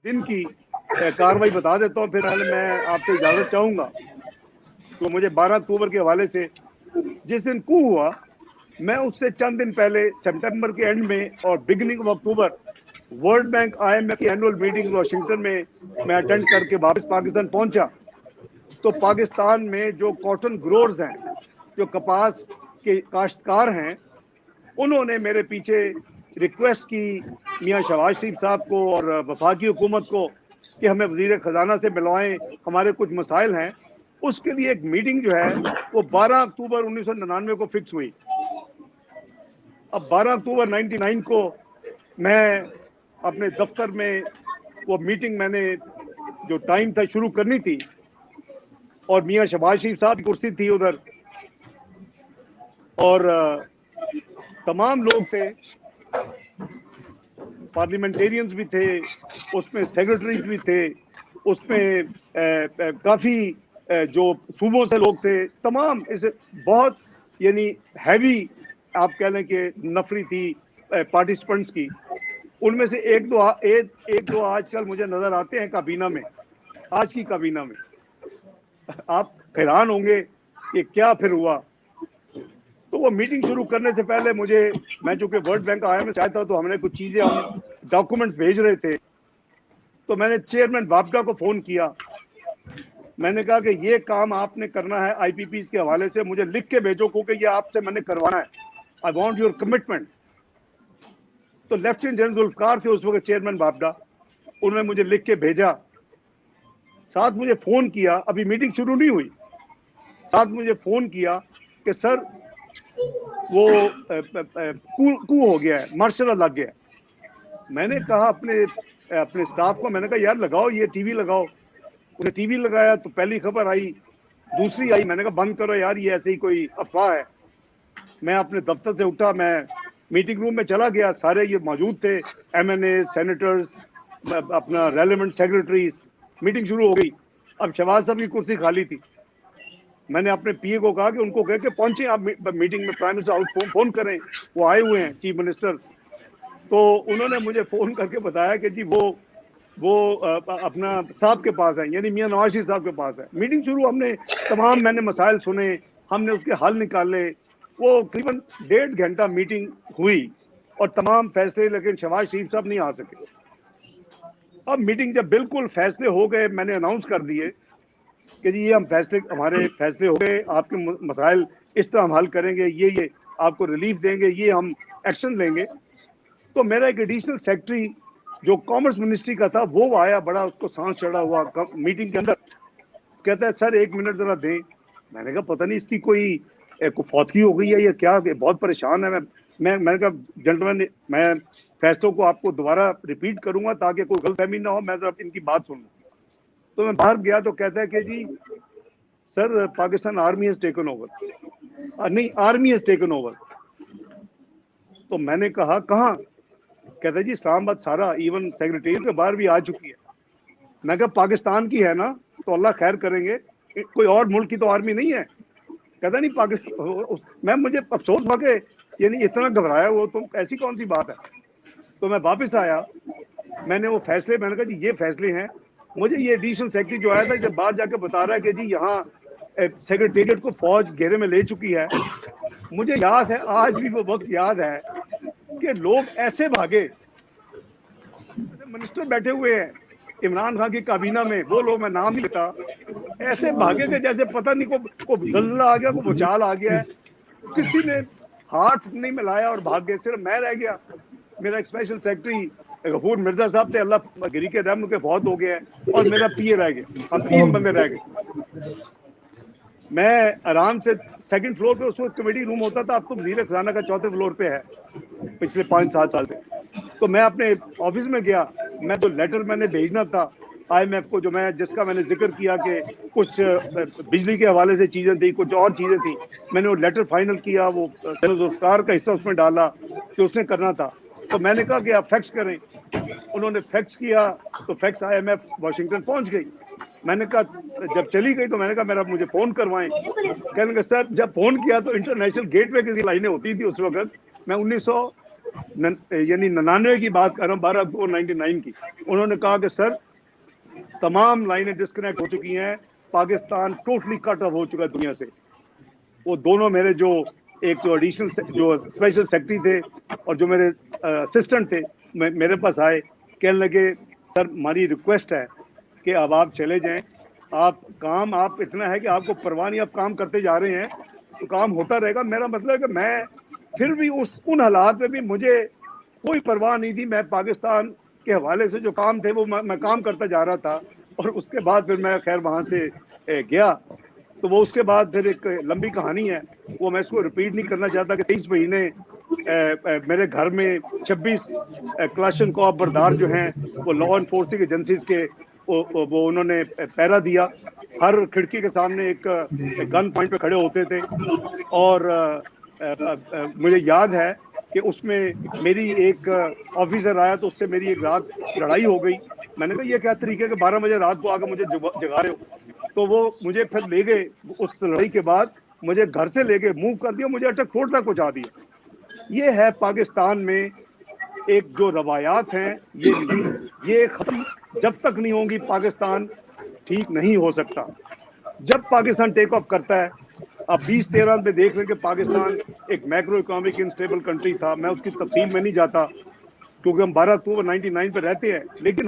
दिन की कार्रवाई बता देता हूँ, फिर पहले मैं आपसे इजाज़त चाहूँगा। तो मुझे 12 अक्टूबर के हवाले से, जिस दिन कू हुआ, मैं उससे चंद दिन पहले सितंबर के एंड में और beginning of October world bank IMF की एनुअल मीटिंग वाशिंगटन में मैं अटेंड करके वापस पाकिस्तान पहुंचा। तो पाकिस्तान में जो कॉटन ग्रोअर्स हैं, जो कपास के काश्तकार हैं, उन्होंने मेरे पीछे रिक्वेस्ट की मियाँ शहबाज शरीफ साहब को और वफाकी हुकूमत को कि हमें वजीर खजाना से मिलवाएं, हमारे कुछ मसाइल हैं। उसके लिए एक मीटिंग जो है वो 12 अक्टूबर 1999 को फिक्स हुई। अब 12 अक्टूबर 99 को मैं अपने दफ्तर में वो मीटिंग, मैंने जो टाइम था शुरू करनी थी, और मियाँ शहबाज शरीफ साहब की कुर्सी थी उधर, और तमाम लोग थे, पार्लियामेंटेरियंस भी थे, उसमें सेक्रेटरीज भी थे, उसमें काफ़ी जो सूबों से लोग थे, तमाम इसे बहुत यानी हैवी आप कह लें कि नफरी थी पार्टिसिपेंट्स की। उनमें से एक दो आजकल मुझे नजर आते हैं काबीना में, आज की काबीना में। आप हैरान होंगे कि क्या फिर हुआ। तो वो मीटिंग शुरू करने से पहले मैं चूंकि वर्ल्ड बैंक IMF से आया था, तो हमने कुछ चीजें, हम डॉक्यूमेंट्स भेज रहे थे, तो मैंने चेयरमैन वापडा को फोन किया। मैंने कहा कि ये काम आपने करना है IPPs के हवाले से, मुझे लिख के भेजो क्योंकि ये आपसे मैंने करवाना है, आई वॉन्ट योर कमिटमेंट। तो लेफ्टिनेंट जनरल जुल्फकार थे उस वक्त चेयरमैन वापडा, उन्होंने मुझे लिख के भेजा। साथ मुझे फोन किया, अभी मीटिंग शुरू नहीं हुई, साथ मुझे फोन किया कि सर वो कू हो गया है, मार्शल लग गया। मैंने कहा अपने स्टाफ को, मैंने कहा यार लगाओ, ये टीवी लगाओ। उन्हें टीवी लगाया तो पहली खबर आई, दूसरी आई, मैंने कहा बंद करो यार, ये ऐसे ही कोई अफवाह है। मैं अपने दफ्तर से उठा, मैं मीटिंग रूम में चला गया, सारे ये मौजूद थे, MNA, सेनेटर्स, अपना रेलेवेंट सेक्रेटरीज। मीटिंग शुरू हो गई। अब शहबाज साहब की कुर्सी खाली थी। मैंने अपने PA को कहा कि उनको कह के पहुंचे आप मीटिंग में, प्राइम मिनिस्टर हाउस फोन करें, वो आए हुए हैं चीफ मिनिस्टर। तो उन्होंने मुझे फोन करके बताया कि जी वो अपना साहब के पास है, यानी मियां नवाज शरीफ साहब के पास है। मीटिंग शुरू, हमने तमाम, मैंने मसाइल सुने, हमने उसके हल निकाले। वो करीबन 1.5 घंटा मीटिंग हुई और तमाम फैसले, लेकिन शहबाज शरीफ साहब नहीं आ सके। अब मीटिंग जब बिल्कुल फैसले हो गए, मैंने अनाउंस कर दिए कि जी ये हमारे फैसले हो गए, आपके मसाइल इस तरह हम हल करेंगे, ये आपको रिलीफ देंगे, ये हम एक्शन लेंगे। तो मेरा एक एडिशनल सेक्रेटरी जो कॉमर्स मिनिस्ट्री का था, वो आया, बड़ा उसको सांस चढ़ा हुआ मीटिंग के अंदर, कहता है सर 1 मिनट जरा दें। मैंने कहा पता नहीं इसकी कोई फौतगी हो गई है या क्या, बहुत परेशान है। मैंने कहा जेंटलमैन, मैं फैसलों को आपको दोबारा रिपीट करूंगा ताकि कोई गलतफहमी ना हो, मैं जरा इनकी बात सुन लूं। तो मैं बाहर गया तो कहता है कि जी sir Pakistan army has taken over, नहीं आर्मी हैज टेकन ओवर। तो मैंने कहा कहाँ? कहता है जी इस्लामाबाद सारा, इवन सेक्रेटरीट के बाहर भी आ चुकी है। मैं कहा पाकिस्तान की है ना, तो अल्लाह खैर करेंगे, कोई और मुल्क की तो आर्मी नहीं है। कहता नहीं पाकिस्तान। मुझे अफसोस हुआ कि यानी इतना घबराया वो, तुम ऐसी कौन सी बात है। तो मैं वापस आया, मैंने वो फैसले, मैंने कहा जी ये फैसले हैं। मुझे ये एडिशनल सेक्रेटरी जो आया था, जब बाहर जाकर बता रहा है कि जी यहाँ सेक्रेटेरिएट को फौज घेरे में ले चुकी है। मुझे याद है, आज भी वो वक्त याद है कि लोग ऐसे भागे, मिनिस्टर बैठे हुए हैं इमरान खान की काबीना में, वो लोग, मैं नाम नहीं लेता, ऐसे भागे थे जैसे पता नहीं को जल्ला आ गया, को भूचाल आ गया है। किसी ने हाथ नहीं मिलाया और भाग गए, सिर्फ मैं रह गया। मेरा एक स्पेशल सेक्रेटरी गफूर मिर्जा साहब थे, अल्लाह गिरी के रहम के बहुत हो गए हैं, और मेरा PA रह गए। हम 3 बंदे रह गए। मैं आराम से 2nd फ्लोर पे, उस वक्त कमेटी रूम होता था, अब तो वजीर खजाना का 4थे फ्लोर पे है, पिछले 5-7 साल से। तो मैं अपने ऑफिस में गया, मैं जो लेटर मैंने भेजना था IMF को, जिसका मैंने जिक्र किया कि कुछ बिजली के हवाले से चीजें थी, कुछ और चीजें थी, मैंने वो लेटर फाइनल किया, वो रोजगार का हिस्सा उसमें डाला कि उसने करना था। तो मैंने कहा कि आप फैक्स करें। उन्होंने फैक्स किया, तो फैक्स IMF वाशिंगटन पहुंच गई। मैंने कहा जब चली गई तो मैंने कहा मेरा मुझे फोन करवाएं। कहने लगे सर जब फोन किया तो इंटरनेशनल गेटवे की लाइनें होती थी उस वक्त। मैं यानी 99 की बात कर रहा हूँ, 12 अक्टूबर 99 की, उन्होंने कहा कि सर तमाम लाइनें डिस्कनेक्ट हो चुकी हैं, पाकिस्तान टोटली कट ऑफ हो चुका है दुनिया से। वो दोनों मेरे जो एक जो एडिशनल जो स्पेशल सेक्रेटरी थे और जो मेरे असिस्टेंट थे मेरे पास आए, कहने लगे सर हमारी रिक्वेस्ट है कि अब आप चले जाएं, आप काम आप इतना है कि आपको परवाह नहीं, आप काम करते जा रहे हैं तो काम होता रहेगा। मेरा मतलब है कि मैं फिर भी उन हालात में भी मुझे कोई परवाह नहीं थी, मैं पाकिस्तान के हवाले से जो काम थे वो मैं काम करता जा रहा था। और उसके बाद फिर मैं खैर वहाँ से गया, तो वो उसके बाद फिर एक लंबी कहानी है, वो मैं इसको रिपीट नहीं करना चाहता कि 23 महीने मेरे घर में 26 क्लाशनकोव बरदार जो हैं वो लॉ एनफोर्सिंग एजेंसीज के वो उन्होंने पहरा दिया, हर खिड़की के सामने एक गन पॉइंट पे खड़े होते थे। और मुझे याद है कि उसमें मेरी एक ऑफिसर आया तो उससे मेरी एक रात लड़ाई हो गई। मैंने कहा ये क्या तरीके के 12 बजे रात को आकर मुझे जगा रहे हो, तो वो मुझे फिर ले गए, उस लड़ाई के बाद मुझे घर से लेके मूव कर दिया, मुझे अटक फोर्ट तक पहुंचा दिया। ये है पाकिस्तान में एक जो रवायात हैं, ये खत्म जब तक नहीं होंगी पाकिस्तान ठीक नहीं हो सकता। जब पाकिस्तान टेक ऑफ करता है, अब 2013 में देख रहे हैं कि पाकिस्तान एक मैक्रो इकोनॉमिक इनस्टेबल कंट्री था, मैं उसकी तफसील में नहीं जाता क्योंकि हम 12 अक्टूबर 99 पे रहते हैं, लेकिन